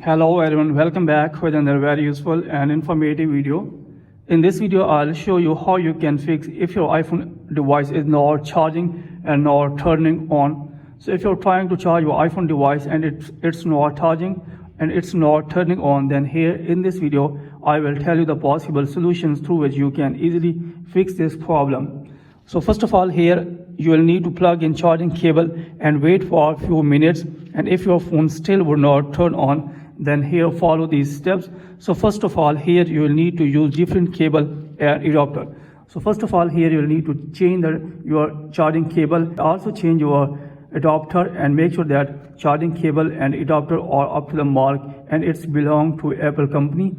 Hello everyone, welcome back with another very useful and informative video. In this video, I'll show you how you can fix if your iPhone device is not charging and not turning on. So if you're trying to charge your iPhone device and it's not charging and it's not turning on, then here in this video, I will tell you the possible solutions through which you can easily fix this problem. So first of all, here you will need to plug in charging cable and wait for a few minutes. And if your phone still would not turn on, then here follow these steps. So first of all, here you will need to use different cable and adapter. So first of all, here you will need to change your charging cable. Also change your adapter and make sure that charging cable and adapter are up to the mark and it's belong to Apple company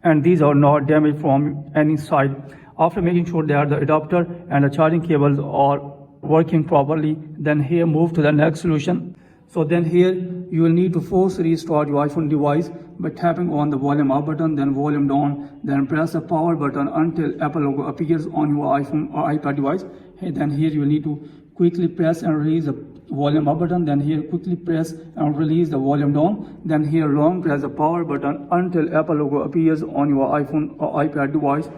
and these are not damaged from any side. After making sure that the adapter and the charging cables are working properly, then here move to the next solution. So then here you will need to force restart your iPhone device by tapping on the volume up button, then volume down, then press the power button until Apple logo appears on your iPhone or iPad device. And then here you will need to quickly press and release the volume up button, then here quickly press and release the volume down, then here long press the power button until Apple logo appears on your iPhone or iPad device.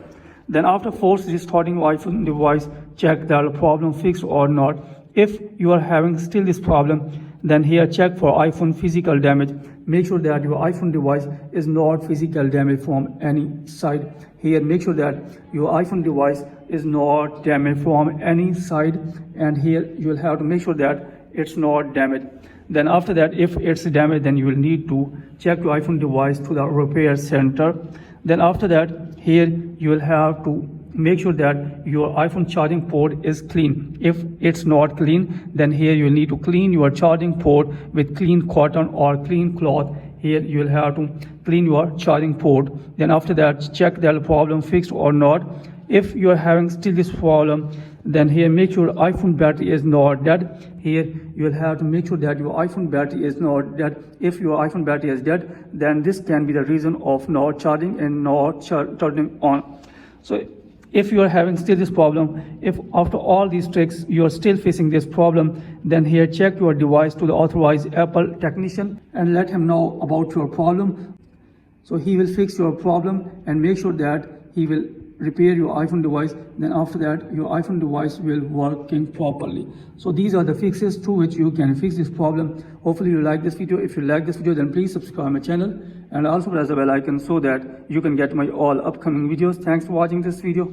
Then after force restarting your iPhone device, check that the problem fixed or not. If you are having still this problem, then here check for iPhone physical damage. Make sure that your iPhone device is not physical damage from any side. Here make sure that your iPhone device is not damaged from any side, and here you will have to make sure that it's not damaged. Then after that, if it's damaged, then you will need to check your iPhone device to the repair center. Then after that, here you will have to make sure that your iPhone charging port is clean. If it's not clean, then here you will need to clean your charging port with clean cotton or clean cloth. Here you will have to clean your charging port. Then after that, check that the problem fixed or not. If you are having still this problem, then here make sure iPhone battery is not dead. Here you will have to make sure that your iPhone battery is not dead. If your iPhone battery is dead, then this can be the reason of not charging and not turning on. So if you are having still this problem, if after all these tricks you are still facing this problem, then here check your device to the authorized Apple technician and let him know about your problem. So he will fix your problem and make sure that he will repair your iPhone device. Then after that, your iPhone device will working properly. So these are the fixes through which you can fix this problem. Hopefully you like this video. If you like this video, then please subscribe my channel and also press the bell icon so that you can get my all upcoming videos. Thanks for watching this video.